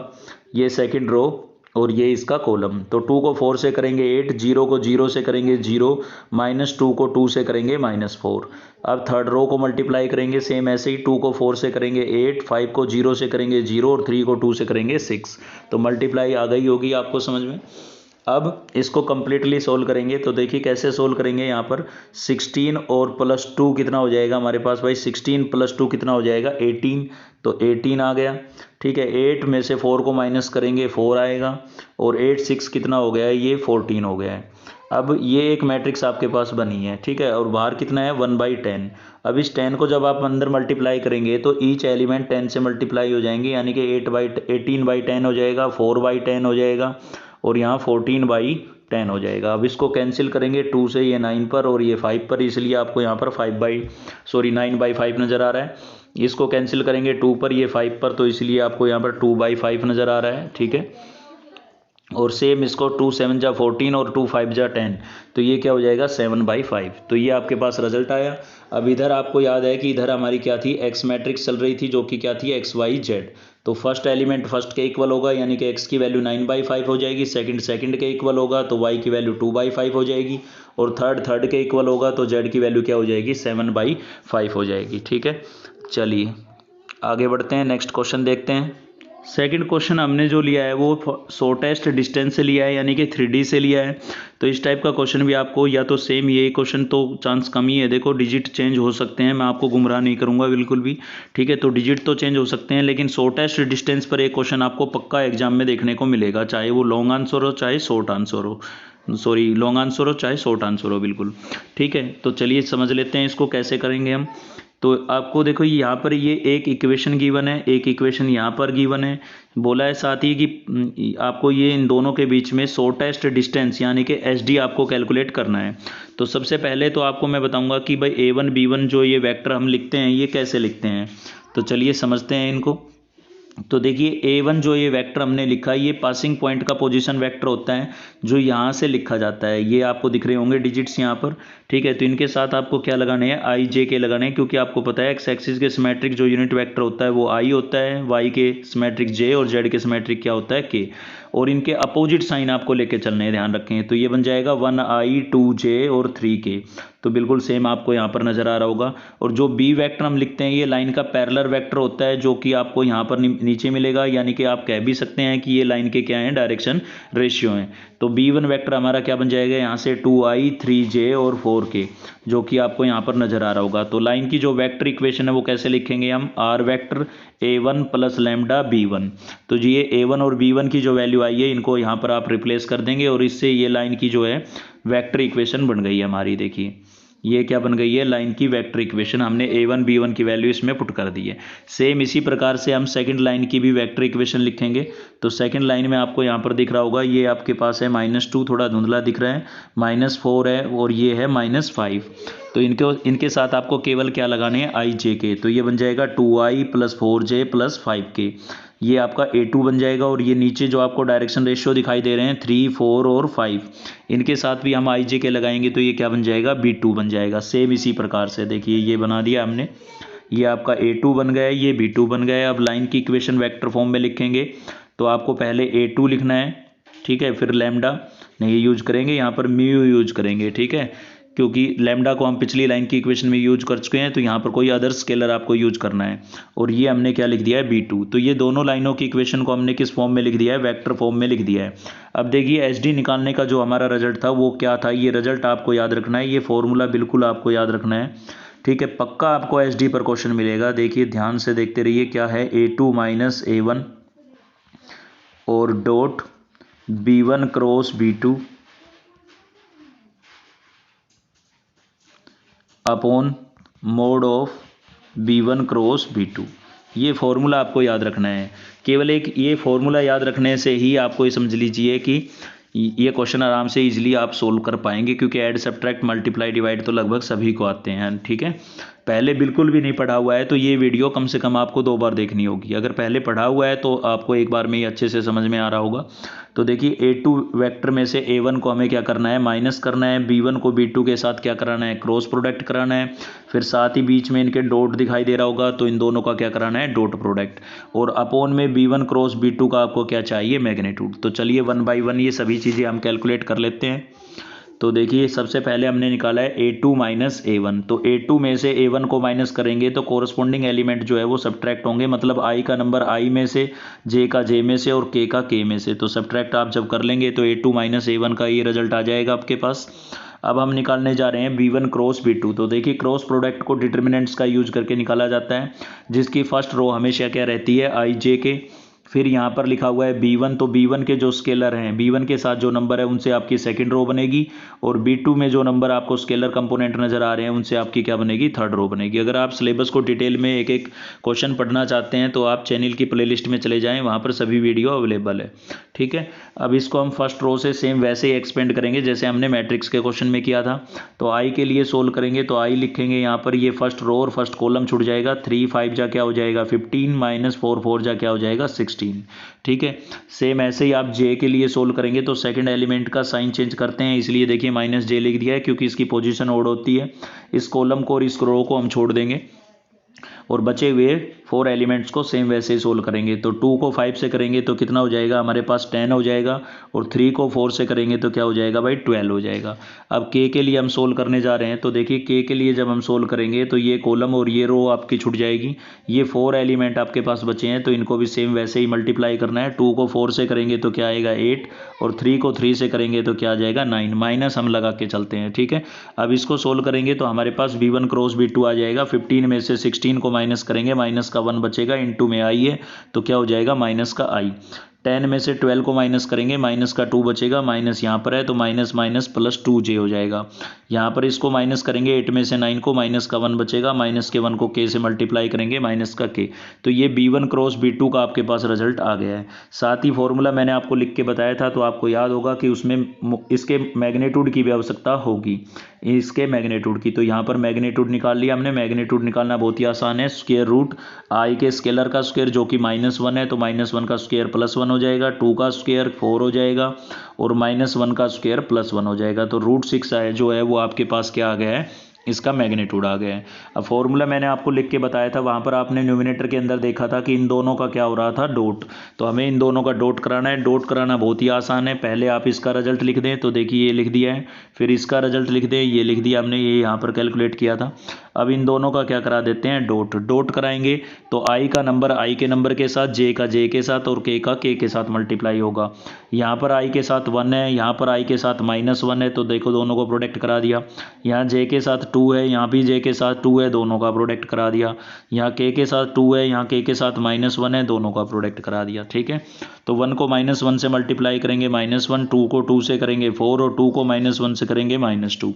ये सेकंड रो और ये इसका कॉलम। तो 2 को 4 से करेंगे 8, 0 को 0 से करेंगे 0, -2 को 2 से करेंगे -4। अब थर्ड रो को मल्टीप्लाई करेंगे सेम ऐसे ही, 2 को 4 से करेंगे 8, 5 को 0 से करेंगे 0 और 3 को 2 से करेंगे 6। तो मल्टीप्लाई आ गई होगी आपको समझ में। अब इसको कंप्लीटली सोल्व करेंगे, तो देखिए कैसे सोल्व करेंगे। यहाँ पर 16 और +2 कितना हो जाएगा हमारे पास भाई, 16 + 2 कितना हो जाएगा 18, तो 18 आ गया। ठीक है, 8 में से 4 को माइनस करेंगे 4 आएगा, और 8 6 कितना हो गया है, ये 14 हो गया है। अब ये एक मैट्रिक्स आपके पास बनी है, ठीक है, और बाहर कितना है 1/10। अब इस 10 को जब आप अंदर मल्टीप्लाई करेंगे तो ईच एलिमेंट 10 से मल्टीप्लाई हो जाएंगे, यानी कि 18/10 हो जाएगा, 4/10 हो जाएगा, और यहाँ 14/10 हो जाएगा। अब इसको कैंसिल करेंगे 2 से, ये 9 पर और ये 5 पर, इसलिए आपको यहाँ पर 9/5 नज़र आ रहा है। इसको कैंसिल करेंगे 2 पर, ये 5 पर, तो इसलिए आपको यहाँ पर 2/5 नज़र आ रहा है। ठीक है, और सेम इसको 2 7 जा 14 और 2 5 जा 10, तो ये क्या हो जाएगा 7/5। तो ये आपके पास रिजल्ट आया। अब इधर आपको याद है कि इधर हमारी क्या थी, एक्स मैट्रिक्स चल रही थी, जो कि क्या थी XYZ। तो फर्स्ट एलिमेंट फर्स्ट के इक्वल होगा, यानी कि x की वैल्यू 9/5 हो जाएगी, सेकंड के इक्वल होगा तो y की वैल्यू 2/5 हो जाएगी, और थर्ड के इक्वल होगा तो z की वैल्यू क्या हो जाएगी 7/5 हो जाएगी। ठीक है, चलिए आगे बढ़ते हैं, नेक्स्ट क्वेश्चन देखते हैं। सेकंड क्वेश्चन हमने जो लिया है वो शॉर्टेस्ट डिस्टेंस से लिया है, यानी कि 3D से लिया है। तो इस टाइप का क्वेश्चन भी आपको या तो सेम, ये क्वेश्चन तो चांस कम ही है, देखो डिजिट चेंज हो सकते हैं, मैं आपको गुमराह नहीं करूंगा बिल्कुल भी। ठीक है, तो डिजिट तो चेंज हो सकते हैं, लेकिन शॉर्टेस्ट डिस्टेंस पर एक क्वेश्चन आपको पक्का एग्जाम में देखने को मिलेगा, चाहे वो लॉन्ग आंसर हो चाहे शॉर्ट आंसर हो, लॉन्ग आंसर हो चाहे शॉर्ट आंसर हो, बिल्कुल। ठीक है, तो चलिए समझ लेते हैं इसको कैसे करेंगे हम। तो आपको देखो यहाँ पर ये एक इक्वेशन गिवन है, एक इक्वेशन यहाँ पर गिवन है, बोला है साथ ही कि आपको ये इन दोनों के बीच में शॉर्टेस्ट डिस्टेंस यानी कि SD आपको कैलकुलेट करना है। तो सबसे पहले तो आपको मैं बताऊंगा कि भाई A1 B1 जो ये वेक्टर हम लिखते हैं ये कैसे लिखते हैं, तो चलिए समझते हैं इनको। तो देखिए A1 जो ये वेक्टर हमने लिखा है, ये पासिंग पॉइंट का पोजीशन वेक्टर होता है, जो यहाँ से लिखा जाता है। ये आपको दिख रहे होंगे डिजिट्स यहाँ पर। ठीक है, तो इनके साथ आपको क्या लगाने हैं, IJK लगाने हैं, क्योंकि आपको पता है एक्स एक्सिस के सिमेट्रिक जो यूनिट वेक्टर होता है वो I होता है, Y के सिमेट्रिक J और Z के सिमेट्रिक क्या होता है K, और इनके अपोजिट साइन आपको लेके चलने हैं, ध्यान रखें। तो ये बन जाएगा 1I 2J और 3K, तो बिल्कुल सेम आपको यहाँ पर नजर आ रहा होगा। और जो B वेक्टर हम लिखते हैं ये लाइन का पैरेलल वेक्टर होता है, जो कि आपको यहाँ पर नीचे मिलेगा, यानी कि आप कह भी सकते हैं कि ये लाइन के क्या हैं, डायरेक्शन रेशियो हैं। तो B1 वेक्टर हमारा क्या बन जाएगा यहाँ से 2I 3J और 4K, जो कि आपको यहाँ पर नजर आ रहा होगा। तो लाइन की जो वेक्टर इक्वेशन है वो कैसे लिखेंगे हम, R vector A1 + lambda B1। तो जी ये A1 और B1 की जो वैल्यू आई है इनको यहाँ पर आप रिप्लेस कर देंगे, और इससे ये लाइन की जो है वेक्टर इक्वेशन बन गई है हमारी। देखिए ये क्या बन गई है, लाइन की वेक्टर इक्वेशन, हमने A1 B1 की वैल्यू इसमें पुट कर दी है। सेम इसी प्रकार से हम सेकंड लाइन की भी वेक्टर इक्वेशन लिखेंगे। तो सेकंड लाइन में आपको यहाँ पर दिख रहा होगा, ये आपके पास है -2, थोड़ा धुंधला दिख रहा है, -4 है, और ये है -5। तो इनके साथ आपको केवल क्या लगाने हैं, IJK। तो ये बन जाएगा 2I + 4J + 5K, ये आपका A2 बन जाएगा। और ये नीचे जो आपको डायरेक्शन रेशियो दिखाई दे रहे हैं 3 4 और 5, इनके साथ भी हम IJK लगाएंगे, तो ये क्या बन जाएगा, B2 बन जाएगा। सेम इसी प्रकार से देखिए ये बना दिया हमने, ये आपका A2 बन गया, ये B2 बन गया। अब लाइन की इक्वेशन वेक्टर फॉर्म में लिखेंगे, तो आपको पहले A2 लिखना है, ठीक है, फिर लैम्डा नहीं यूज करेंगे, यहाँ पर म्यू यूज करेंगे। ठीक है, क्योंकि लैम्डा को हम पिछली लाइन की इक्वेशन में यूज कर चुके हैं, तो यहाँ पर कोई अदर स्केलर आपको यूज करना है। और ये हमने क्या लिख दिया है, B2। तो ये दोनों लाइनों की इक्वेशन को हमने किस फॉर्म में लिख दिया है, वेक्टर फॉर्म में लिख दिया है। अब देखिए SD निकालने का जो हमारा रिजल्ट था वो क्या था, ये रिजल्ट आपको याद रखना है, ये फॉर्मूला बिल्कुल आपको याद रखना है। ठीक है, पक्का आपको SD पर क्वेश्चन मिलेगा। देखिए ध्यान से देखते रहिए, क्या है, A2 - A1 और dot B1 × B2 upon mode of B1 × B2। ये फॉर्मूला आपको याद रखना है। केवल एक ये फॉर्मूला याद रखने से ही आपको ये समझ लीजिए कि ये क्वेश्चन आराम से इजीली आप सोल्व कर पाएंगे, क्योंकि ऐड सब्ट्रैक्ट मल्टीप्लाई डिवाइड तो लगभग सभी को आते हैं। ठीक है, पहले बिल्कुल भी नहीं पढ़ा हुआ है तो ये वीडियो कम से कम आपको 2 बार देखनी होगी। अगर पहले पढ़ा हुआ है तो आपको एक बार में ही अच्छे से समझ में आ रहा होगा। तो देखिए A2 वेक्टर में से A1 को हमें क्या करना है, माइनस करना है, B1 को B2 के साथ क्या कराना है, क्रॉस प्रोडक्ट कराना है। फिर साथ ही बीच में इनके डॉट दिखाई दे रहा होगा तो इन दोनों का क्या कराना है, डॉट प्रोडक्ट। और अपोन में B1 क्रॉस B2 का आपको क्या चाहिए, मैग्नीट्यूड। तो चलिए 1 बाई 1 ये सभी चीज़ें हम कैलकुलेट कर लेते हैं। तो देखिए सबसे पहले हमने निकाला है A2 माइनस A1। तो A2 में से A1 को माइनस करेंगे तो कोरस्पॉन्डिंग एलिमेंट जो है वो सब्ट्रैक्ट होंगे, मतलब I का नंबर I में से, J का J में से और K का K में से। तो सब्ट्रैक्ट आप जब कर लेंगे तो A2 माइनस A1 का ये रिजल्ट आ जाएगा आपके पास। अब हम निकालने जा रहे हैं B1 क्रॉस B2। तो देखिए क्रॉस प्रोडक्ट को डिटर्मिनेंट्स का यूज करके निकाला जाता है, जिसकी फर्स्ट रो हमेशा क्या रहती है, I J के। फिर यहाँ पर लिखा हुआ है B1, तो B1 के जो स्केलर हैं, B1 के साथ जो नंबर है उनसे आपकी सेकंड रो बनेगी, और B2 में जो नंबर आपको स्केलर कंपोनेंट नजर आ रहे हैं उनसे आपकी क्या बनेगी, थर्ड रो बनेगी। अगर आप सिलेबस को डिटेल में एक एक क्वेश्चन पढ़ना चाहते हैं तो आप चैनल की प्लेलिस्ट में चले जाएं, वहाँ पर सभी वीडियो अवेलेबल है। ठीक है, अब इसको हम फर्स्ट रो से सेम वैसे ही एक्सपेंड करेंगे जैसे हमने मैट्रिक्स के क्वेश्चन में किया था। तो आई के लिए सोल्व करेंगे तो आई लिखेंगे यहाँ पर, ये फर्स्ट रो और फर्स्ट कॉलम छुट जाएगा। 3 5 जा क्या हो जाएगा 15, माइनस 4 4 जा क्या हो जाएगा 16। ठीक है, सेम ऐसे ही आप जे के लिए सोल्व करेंगे तो सेकंड एलिमेंट का साइन चेंज करते हैं, इसलिए देखिए माइनस जे लिख दिया है क्योंकि इसकी पोजीशन ओड होती है। इस कॉलम को और इस रो को हम छोड़ देंगे और बचे हुए 4 एलिमेंट्स को सेम वैसे ही सोल्व करेंगे। तो 2 को 5 से करेंगे तो कितना हो जाएगा हमारे पास 10 हो जाएगा, और 3 को 4 से करेंगे तो क्या हो जाएगा भाई 12 हो जाएगा। अब k के लिए हम सोल्व करने जा रहे हैं। तो देखिए k के लिए जब हम सोल्व करेंगे तो ये कॉलम और ये रो आपकी छूट जाएगी। ये 4 एलिमेंट आपके पास बचे हैं तो इनको भी सेम वैसे ही मल्टीप्लाई करना है। 2 को 4 से करेंगे तो क्या आएगा 8, और 3 को 3 से करेंगे तो क्या आ जाएगा 9, माइनस हम लगा के चलते हैं। ठीक है, अब इसको सोल्व करेंगे तो हमारे पास B1 क्रॉस B2 आ जाएगा। 15 में से 16 को माइनस करेंगे, माइनस का 1 बचेगा, इनटू में आई है तो क्या हो जाएगा माइनस का आई। 10 में से 12 को माइनस करेंगे, माइनस का 2 बचेगा, माइनस यहाँ पर है तो माइनस माइनस प्लस 2j हो जाएगा। यहाँ पर इसको माइनस करेंगे, 8 में से 9 को, माइनस का 1 बचेगा, माइनस के 1 को k से मल्टीप्लाई करेंगे, माइनस का k। तो ये B1 क्रॉस B2 का आपके पास रिजल्ट आ गया है। साथ ही फॉर्मूला मैंने आपको लिख के बताया था तो आपको याद होगा कि उसमें इसके मैग्नीट्यूड की भी आवश्यकता होगी, इसके मैग्नीट्यूड की। तो यहाँ पर मैग्नीट्यूड निकाल लिया हमने। मैग्नीट्यूड निकालना बहुत ही आसान है, स्क्वायर रूट आई के स्केलर का स्क्वायर जो कि -1 है, तो -1 का स्क्वायर +1 हो जाएगा, 2 का स्क्वायर 4 हो जाएगा, और -1 का स्क्वायर +1 हो जाएगा। तो √6 है जो है वो आपके पास क्या आ गया है, इसका मैग्नीट्यूड आ गया है। अब फॉर्मूला मैंने आपको लिख के बताया था, वहाँ पर आपने न्यूमिनेटर के अंदर देखा था कि इन दोनों का क्या हो रहा था, डॉट। तो हमें इन दोनों का डॉट कराना है। डॉट कराना बहुत ही आसान है, पहले आप इसका रिजल्ट लिख दें। तो देखिए ये लिख दिया है, फिर इसका रिजल्ट लिख दें, ये लिख दिया हमने, ये यहाँ पर कैलकुलेट किया था। अब इन दोनों का क्या करा देते हैं, डॉट। डॉट कराएंगे तो आई का नंबर आई के नंबर के साथ, जे का जे के साथ, और के का के के साथ मल्टीप्लाई होगा। यहाँ पर आई के साथ 1 है, यहाँ पर आई के साथ -1 है, तो देखो दोनों को प्रोडक्ट करा दिया। यहाँ जे के साथ 2 है, यहाँ भी जे के साथ 2 है, दोनों का प्रोडक्ट करा दिया। यहाँ के साथ 2 है, यहाँ के साथ -1 है, दोनों का प्रोडक्ट करा दिया। ठीक है, तो 1 को -1 से मल्टीप्लाई करेंगे -1, 2 को 2 से करेंगे 4, और 2 को -1 से करेंगे -2।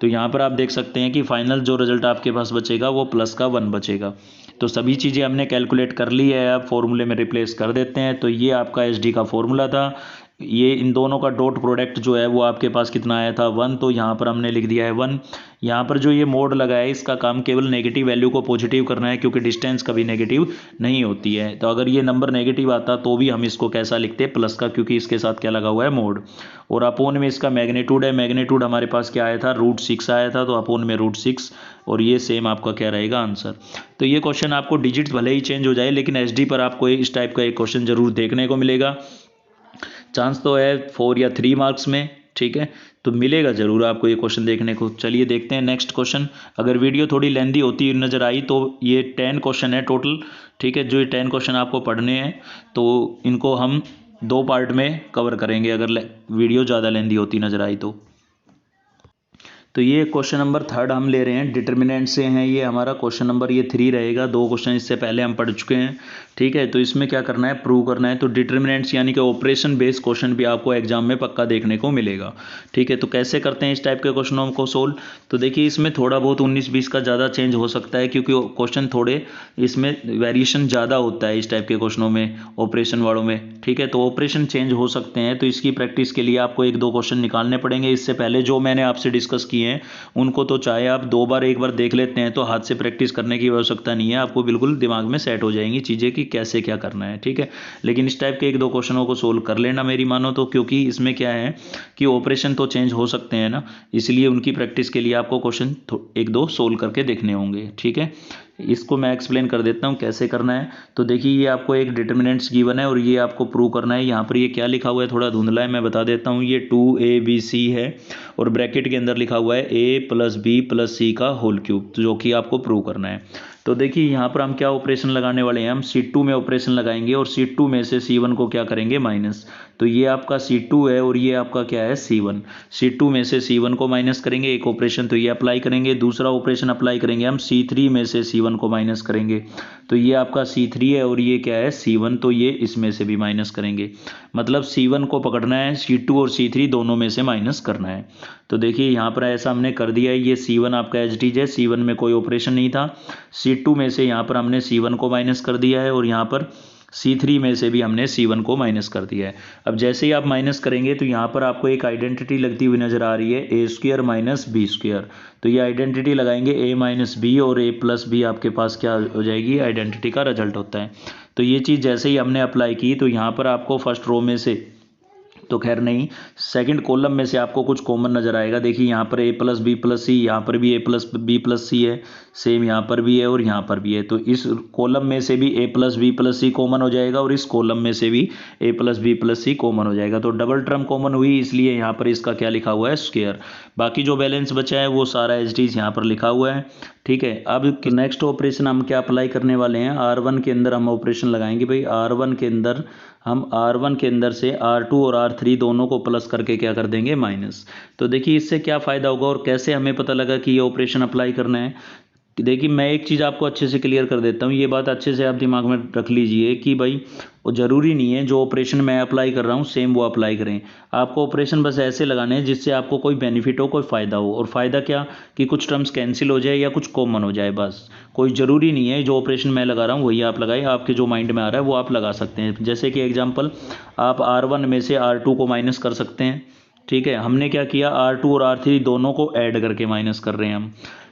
तो यहाँ पर आप देख सकते हैं कि फाइनल जो रिजल्ट आपके पास बचेगा वो प्लस का 1 बचेगा। तो सभी चीज़ें हमने कैलकुलेट कर ली है, अब फॉर्मूले में रिप्लेस कर देते हैं। तो ये आपका SD का फॉर्मूला था। ये इन दोनों का डॉट प्रोडक्ट जो है वो आपके पास कितना आया था 1, तो यहाँ पर हमने लिख दिया है 1। यहाँ पर जो ये मोड लगा है इसका काम केवल नेगेटिव वैल्यू को पॉजिटिव करना है, क्योंकि डिस्टेंस कभी नेगेटिव नहीं होती है। तो अगर ये नंबर नेगेटिव आता तो भी हम इसको कैसा लिखते हैं, प्लस का, क्योंकि इसके साथ क्या लगा हुआ है, मोड। और अपोन में इसका मैग्नीट्यूड है। मैग्नीट्यूड हमारे पास क्या आया था, √6 आया था, तो अपोन में √6, और ये सेम आपका क्या रहेगा आंसर। तो ये क्वेश्चन आपको डिजिट भले ही चेंज हो जाए, लेकिन SD पर आपको इस टाइप का एक क्वेश्चन जरूर देखने को मिलेगा। चांस तो है 4 या 3 मार्क्स में। ठीक है, तो मिलेगा जरूर आपको ये क्वेश्चन देखने को। चलिए देखते हैं नेक्स्ट क्वेश्चन। अगर वीडियो थोड़ी लेंदी होती नजर आई तो ये 10 क्वेश्चन है टोटल। ठीक है, जो ये 10 क्वेश्चन आपको पढ़ने हैं तो इनको हम 2 पार्ट में कवर करेंगे, अगर वीडियो ज़्यादा लेंदी होती नजर आई तो ये क्वेश्चन नंबर 3 हम ले रहे हैं, डिटर्मिनेंट से हैं ये हमारा क्वेश्चन नंबर ये 3 रहेगा। 2 क्वेश्चन इससे पहले हम पढ़ चुके हैं। ठीक है, तो इसमें क्या करना है, प्रूव करना है। तो डिटर्मिनेंट्स यानी कि ऑपरेशन बेस्ड क्वेश्चन भी आपको एग्जाम में पक्का देखने को मिलेगा। ठीक है, तो कैसे करते हैं इस टाइप के क्वेश्चनों को सोल्व। तो देखिए इसमें थोड़ा बहुत 19-20 का ज़्यादा चेंज हो सकता है, क्योंकि क्वेश्चन थोड़े इसमें वेरिएशन ज़्यादा होता है इस टाइप के क्वेश्चनों में, ऑपरेशन वालों में। ठीक है। तो ऑपरेशन चेंज हो सकते हैं, तो इसकी प्रैक्टिस के लिए आपको 1-2 क्वेश्चन निकालने पड़ेंगे। इससे पहले जो मैंने आपसे डिस्कस किए हैं उनको तो चाहे आप 2 बार 1 बार देख लेते हैं तो हाथ से प्रैक्टिस करने की आवश्यकता नहीं है, आपको बिल्कुल दिमाग में सेट हो जाएंगी चीज़ें कि कैसे क्या करना है, ठीक है। लेकिन इस टाइप के 1-2 क्वेश्चनों को सोल्व कर लेना मेरी मानो तो, क्योंकि इसमें क्या है कि ऑपरेशन तो चेंज हो सकते हैं ना, इसलिए उनकी प्रैक्टिस के लिए आपको क्वेश्चन 1-2 सोल्व करके देखने होंगे, ठीक है। इसको मैं एक्सप्लेन कर देता हूँ कैसे करना है। तो देखिए ये आपको एक डिटर्मिनेंट्स गिवन है और ये आपको प्रूव करना है। यहाँ पर ये क्या लिखा हुआ है थोड़ा धुंधला है, मैं बता देता हूँ। ये 2abc है और ब्रैकेट के अंदर लिखा हुआ है a + b + c का होल क्यूब, जो कि आपको प्रूव करना है। तो देखिए यहाँ पर हम क्या ऑपरेशन लगाने वाले हैं, हम C2 में ऑपरेशन लगाएंगे और C2 में से C1 को क्या करेंगे माइनस। तो ये आपका C2 है और ये आपका क्या है C1। C2 में से C1 को माइनस करेंगे, एक ऑपरेशन तो ये अप्लाई करेंगे, दूसरा ऑपरेशन अप्लाई करेंगे हम C3 में से C1 को माइनस करेंगे। तो ये आपका C3 है और ये क्या है C1, तो ये इसमें से भी माइनस करेंगे। मतलब C1 को पकड़ना है, C2 और C3 दोनों में से माइनस करना है। तो देखिए यहाँ पर ऐसा हमने कर दिया है। ये C1 आपका एज इट इज है, C1 में कोई ऑपरेशन नहीं था। C2 में से यहाँ पर हमने C1 को माइनस कर दिया है और यहाँ पर C3 में से भी हमने C1 को माइनस कर दिया है। अब जैसे ही आप माइनस करेंगे तो यहाँ पर आपको एक आइडेंटिटी लगती हुई नजर आ रही है, a² - b²। तो ये आइडेंटिटी लगाएंगे a - b और a + b आपके पास क्या हो जाएगी, आइडेंटिटी का रिजल्ट होता है। तो ये चीज़ जैसे ही हमने अप्लाई की तो यहाँ पर आपको फर्स्ट रो में से तो खैर नहीं, सेकंड कॉलम में से आपको कुछ कॉमन नजर आएगा। देखिए यहाँ पर a + b + c, यहाँ पर भी a + b + c है, सेम यहाँ पर भी है और यहाँ पर भी है। तो इस कॉलम में से भी a + b + c कॉमन हो जाएगा और इस कॉलम में से भी a + b + c कॉमन हो जाएगा। तो डबल टर्म कॉमन हुई, इसलिए यहाँ पर इसका क्या लिखा हुआ है स्क्वायर। बाकी जो बैलेंस बचा है वो सारा एज इट इज यहाँ पर लिखा हुआ है, ठीक है। अब नेक्स्ट ऑपरेशन हम क्या अप्लाई करने वाले हैं, R1 के अंदर हम ऑपरेशन लगाएंगे भाई। R1 के अंदर हम R1 के अंदर से R2 और R3 दोनों को प्लस करके क्या कर देंगे माइनस। तो देखिए इससे क्या फ़ायदा होगा और कैसे हमें पता लगा कि ये ऑपरेशन अप्लाई करना है। देखिए मैं एक चीज़ आपको अच्छे से क्लियर कर देता हूँ, ये बात अच्छे से आप दिमाग में रख लीजिए कि भाई वो ज़रूरी नहीं है जो ऑपरेशन मैं अप्लाई कर रहा हूँ सेम वो अप्लाई करें। आपको ऑपरेशन बस ऐसे लगाने हैं जिससे आपको कोई बेनिफिट हो, कोई फ़ायदा हो। और फ़ायदा क्या कि कुछ टर्म्स कैंसिल हो जाए या कुछ कॉमन हो जाए, बस। कोई ज़रूरी नहीं है जो ऑपरेशन मैं लगा रहा हूँ वही आप लगाए, आपके जो माइंड में आ रहा है वो आप लगा सकते हैं। जैसे कि एग्जाम्पल, आप R1 में से R2 को माइनस कर सकते हैं, ठीक है। हमने क्या किया, R2 और R3 दोनों को ऐड करके माइनस कर रहे हैं हम।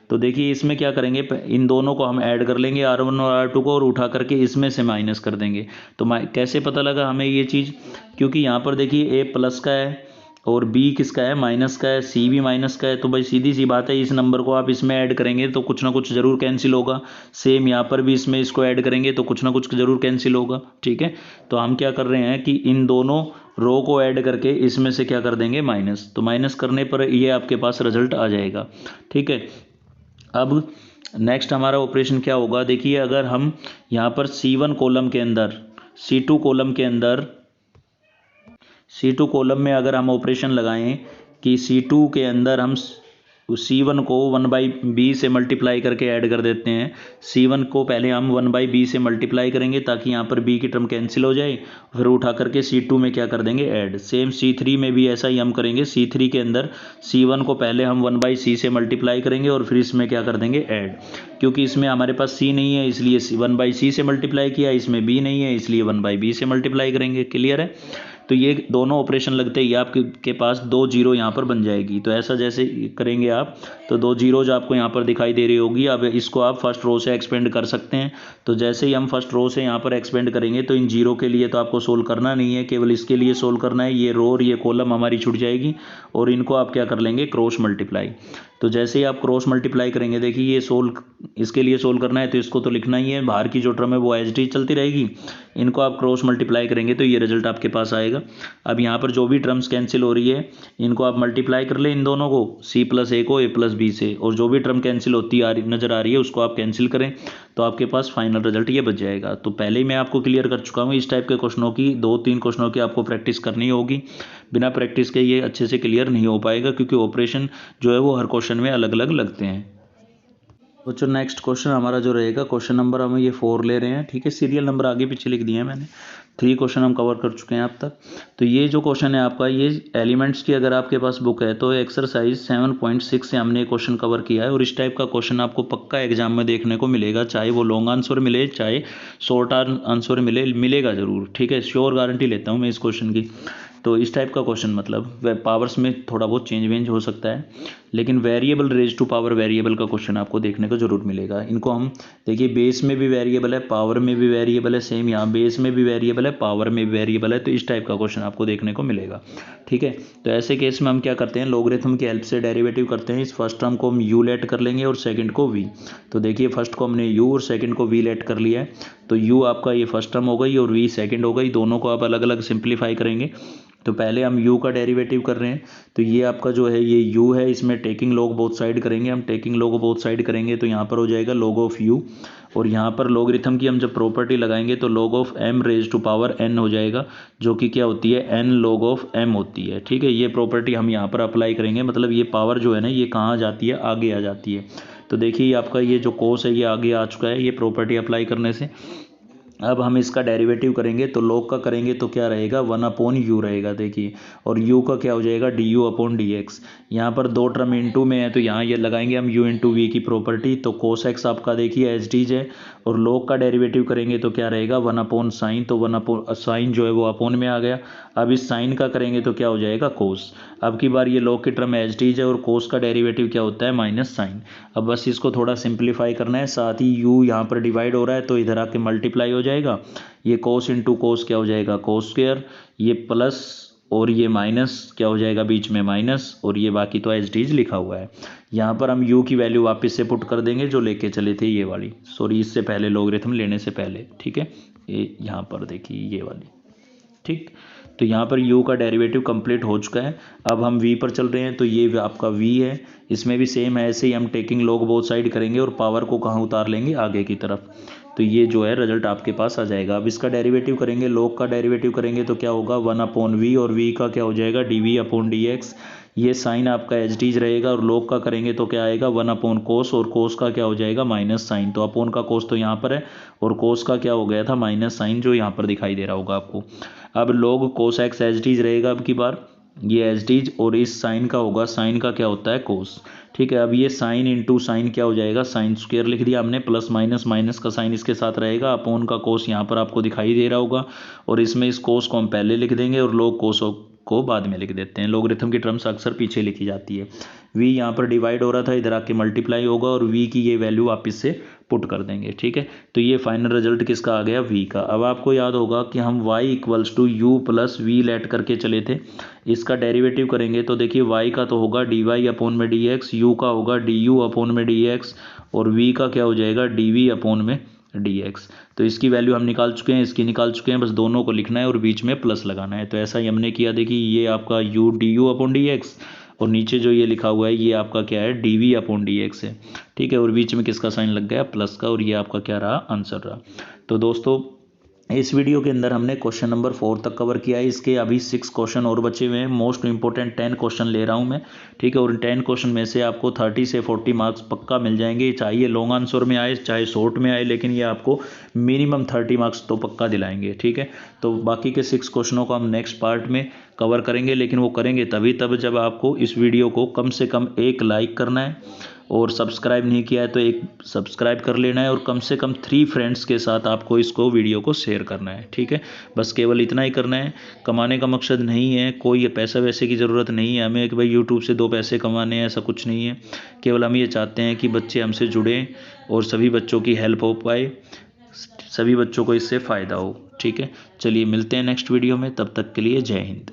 तो देखिए इसमें क्या करेंगे, इन दोनों को हम ऐड कर लेंगे R1 और R2 को और उठा करके इसमें से माइनस कर देंगे। तो कैसे पता लगा हमें ये चीज़, क्योंकि यहाँ पर देखिए A प्लस का है और B किसका है, माइनस का है, C भी माइनस का है। तो भाई सीधी सी बात है, इस नंबर को आप इसमें ऐड करेंगे तो कुछ ना कुछ ज़रूर कैंसिल होगा। सेम यहाँ पर भी इसमें इसको ऐड करेंगे तो कुछ ना कुछ ज़रूर कैंसिल होगा, ठीक है। तो हम क्या कर रहे हैं कि इन दोनों रो को ऐड करके इसमें से क्या कर देंगे माइनस। तो माइनस करने पर ये आपके पास रिजल्ट आ जाएगा, ठीक है। अब नेक्स्ट हमारा ऑपरेशन क्या होगा, देखिए अगर हम यहाँ पर C1 कॉलम के अंदर, C2 कॉलम के अंदर, C2 कॉलम में अगर हम ऑपरेशन लगाएं कि C2 के अंदर हम C1 को 1/b से मल्टीप्लाई करके ऐड कर देते हैं। C1 को पहले हम 1/b से मल्टीप्लाई करेंगे ताकि यहाँ पर b की टर्म कैंसिल हो जाए, फिर उठा करके C2 में क्या कर देंगे ऐड। सेम C3 में भी ऐसा ही हम करेंगे। C3 के अंदर C1 को पहले हम 1/c से मल्टीप्लाई करेंगे और फिर इसमें क्या कर देंगे ऐड। क्योंकि इसमें हमारे पास C नहीं है इसलिए 1/c से मल्टीप्लाई किया, इसमें b नहीं है इसलिए 1/b से मल्टीप्लाई करेंगे। क्लियर है। तो ये दोनों ऑपरेशन लगते ही आपके पास 2 जीरो यहाँ पर बन जाएगी। तो ऐसा जैसे करेंगे आप तो 2 जीरोज आपको यहाँ पर दिखाई दे रही होगी। अब इसको आप फर्स्ट रो से एक्सपेंड कर सकते हैं। तो जैसे ही हम फर्स्ट रो से यहाँ पर एक्सपेंड करेंगे तो इन जीरो के लिए तो आपको सोल्व करना नहीं है, केवल इसके लिए सोल्व करना है। ये रो और ये कॉलम हमारी छूट जाएगी और इनको आप क्या कर लेंगे क्रॉस मल्टीप्लाई। तो जैसे ही आप क्रॉस मल्टीप्लाई करेंगे, देखिए ये सोल्व, इसके लिए सोल्व करना है तो इसको तो लिखना ही है, बाहर की जो टर्म है वो एज इट इज चलती रहेगी। इनको आप क्रॉस मल्टीप्लाई करेंगे तो ये रिजल्ट आपके पास आएगा। अब यहाँ पर जो भी टर्म्स कैंसिल हो रही है इनको आप मल्टीप्लाई कर ले इन दोनों को, C + a को A + b से, और जो भी टर्म कैंसिल होती नजर आ रही है उसको आप कैंसिल करें तो आपके पास फाइनल रिजल्ट ये बच जाएगा। तो पहले ही मैं आपको क्लियर कर चुका हूँ, इस टाइप के क्वेश्चनों की 2-3 क्वेश्चनों की आपको प्रैक्टिस करनी होगी। बिना प्रैक्टिस के ये अच्छे से क्लियर नहीं हो पाएगा क्योंकि ऑपरेशन जो है वो हर क्वेश्चन में अलग अलग लगते हैं। तो नेक्स्ट क्वेश्चन हमारा जो रहेगा, क्वेश्चन नंबर हम ये 4 ले रहे हैं, ठीक है। सीरियल नंबर आगे पीछे लिख दिया है मैंने। 3 क्वेश्चन हम कवर कर चुके हैं अब तक। तो ये जो क्वेश्चन है आपका, ये एलिमेंट्स की अगर आपके पास बुक है तो एक्सरसाइज 7.6 से हमने क्वेश्चन कवर किया है। और इस टाइप का क्वेश्चन आपको पक्का एग्जाम में देखने को मिलेगा, चाहे वो लॉन्ग आंसर मिले चाहे शॉर्ट आंसर मिलेगा ज़रूर, ठीक है, श्योर गारंटी लेता हूँ मैं इस क्वेश्चन की। तो इस टाइप का क्वेश्चन मतलब पावर्स में थोड़ा बहुत चेंज वेंज हो सकता है, लेकिन variable raise to power variable का क्वेश्चन आपको देखने को जरूर मिलेगा। इनको हम देखिए, बेस में भी वेरिएबल है, पावर में भी वेरिएबल है, सेम यहाँ बेस में भी वेरिएबल है, पावर में भी वेरिएबल है। तो इस टाइप का क्वेश्चन आपको देखने को मिलेगा, ठीक है। तो ऐसे केस में हम क्या करते हैं, लॉगरिथम की हेल्प से डेरिवेटिव करते हैं। इस फर्स्ट टर्म को हम यू लेट कर लेंगे और सेकंड को वी। तो देखिए, फर्स्ट को हमने यू और सेकंड को वी लेट कर लिया है। तो यू आपका ये फर्स्ट टर्म हो गई और वी सेकंड हो गई। दोनों को आप अलग अलग सिंप्लीफाई करेंगे। तो पहले हम u का डेरिवेटिव कर रहे हैं। तो ये आपका जो है ये u है, इसमें टेकिंग लॉग बोथ साइड करेंगे हम। टेकिंग लॉग बोथ साइड करेंगे तो यहाँ पर हो जाएगा log ऑफ u। और यहाँ पर लॉगरिथम की हम जब प्रॉपर्टी लगाएंगे तो log of m raise to power n हो जाएगा, जो कि क्या होती है, n log ऑफ m होती है, ठीक है। ये प्रॉपर्टी हम यहाँ पर अप्लाई करेंगे, मतलब ये पावर जो है ना, ये कहाँ आ जाती है, आगे आ जाती है। तो देखिए आपका ये जो कोस है ये आगे आ चुका है, ये प्रॉपर्टी अप्लाई करने से। अब हम इसका डेरिवेटिव करेंगे तो log का करेंगे तो क्या रहेगा, 1/u रहेगा, देखिए। और u का क्या हो जाएगा, du/dx। यहाँ पर दो टर्म इनटू में है तो यहाँ ये लगाएंगे हम u इंटू वी की प्रॉपर्टी। तो cos x आपका देखिए एज डीज है, और log का डेरिवेटिव करेंगे तो क्या रहेगा, 1/sin। तो 1/sin जो है वो अपोन में आ गया। अब इस साइन का करेंगे तो क्या हो जाएगा, cos। अब की बार ये log की टर्म एज डीज है और cos का डेरिवेटिव क्या होता है, माइनस साइन। अब बस इसको थोड़ा सिंप्लीफाई करना है, साथ ही u यहाँ पर डिवाइड हो रहा है तो इधर आके मल्टीप्लाई हो जाएगा। ये cos इंटू कोस क्या हो जाएगा, cos स्क्वायर। ये प्लस और ये माइनस क्या हो जाएगा, बीच में माइनस, और ये बाकी तो एज डीज लिखा हुआ है। यहाँ पर हम u की वैल्यू वापस से पुट कर देंगे जो लेके चले थे, ये वाली, सॉरी इससे पहले लॉगरिथम लेने से पहले, ठीक है। ये यहाँ पर देखिए ये वाली, ठीक। तो यहाँ पर u का डेरिवेटिव कंप्लीट हो चुका है। अब हम v पर चल रहे हैं, तो ये आपका v है। इसमें भी सेम है, ऐसे ही हम टेकिंग लॉग बोथ साइड करेंगे और पावर को कहाँ उतार लेंगे, आगे की तरफ। तो ये जो है रिजल्ट आपके पास आ जाएगा। अब इसका डेरिवेटिव करेंगे, log का डेरिवेटिव करेंगे तो क्या होगा, 1/v, और v का क्या हो जाएगा, dv/dx। ये साइन आपका एज डीज रहेगा, और log का करेंगे तो क्या आएगा, 1/cos, और cos का क्या हो जाएगा, माइनस साइन। तो अपोन का cos तो यहाँ पर है, और cos का क्या हो गया था, माइनस साइन, जो यहाँ पर दिखाई दे रहा होगा आपको। अब log cos x एज डीज रहेगा अब की बार, ये एज डीज, और इस साइन का होगा, साइन का क्या होता है, कोस, ठीक है। अब ये साइन इंटू साइन क्या हो जाएगा, साइन स्क्वायर लिख दिया हमने, प्लस माइनस, माइनस का साइन इसके साथ रहेगा, अपोन का कोस यहाँ पर आपको दिखाई दे रहा होगा। और इसमें इस कोस को हम पहले लिख देंगे और log कोस को बाद में लिख देते हैं। लॉगरिथम की टर्म्स अक्सर पीछे लिखी जाती है। v यहाँ पर डिवाइड हो रहा था, इधर आके मल्टीप्लाई होगा, और v की ये वैल्यू वापस से पुट कर देंगे, ठीक है। तो ये फाइनल रिजल्ट किसका आ गया, v का। अब आपको याद होगा कि हम y equals to u plus v let करके चले थे। इसका डेरिवेटिव करेंगे तो देखिए y का तो होगा dy अपोन में dx, u का होगा du अपोन में dx, और v का क्या हो जाएगा, dv अपोन में dx। तो इसकी वैल्यू हम निकाल चुके हैं, इसकी निकाल चुके हैं, बस दोनों को लिखना है और बीच में प्लस लगाना है। तो ऐसा ही हमने किया, देखिए ये आपका u du अपॉन dx, और नीचे जो ये लिखा हुआ है ये आपका क्या है, dv अपॉन dx है, ठीक है। और बीच में किसका साइन लग गया, प्लस का, और ये आपका क्या रहा, आंसर रहा। तो दोस्तों इस वीडियो के अंदर हमने क्वेश्चन नंबर 4 तक कवर किया है। इसके अभी 6 क्वेश्चन और बचे हुए हैं। मोस्ट इंपॉर्टेंट 10 क्वेश्चन ले रहा हूं मैं, ठीक है। और 10 क्वेश्चन में से आपको 30 से 40 मार्क्स पक्का मिल जाएंगे, चाहे लॉन्ग आंसर में आए चाहे शॉर्ट में आए, लेकिन ये आपको मिनिमम 30 मार्क्स तो पक्का दिलाएंगे, ठीक है। तो बाकी के 6 क्वेश्चनों को हम नेक्स्ट पार्ट में कवर करेंगे, लेकिन वो करेंगे तभी तब जब आपको इस वीडियो को कम से कम एक लाइक करना है, और सब्सक्राइब नहीं किया है तो एक सब्सक्राइब कर लेना है, और कम से कम 3 फ्रेंड्स के साथ आपको इसको वीडियो को शेयर करना है, ठीक है। बस केवल इतना ही करना है। कमाने का मकसद नहीं है, कोई पैसा वैसे की ज़रूरत नहीं है हमें कि भाई यूट्यूब से 2 पैसे कमाने हैं, ऐसा कुछ नहीं है। केवल हम ये चाहते हैं कि बच्चे हमसे जुड़ें और सभी बच्चों की हेल्प हो पाए, सभी बच्चों को इससे फ़ायदा हो, ठीक है। चलिए मिलते हैं नेक्स्ट वीडियो में, तब तक के लिए जय हिंद।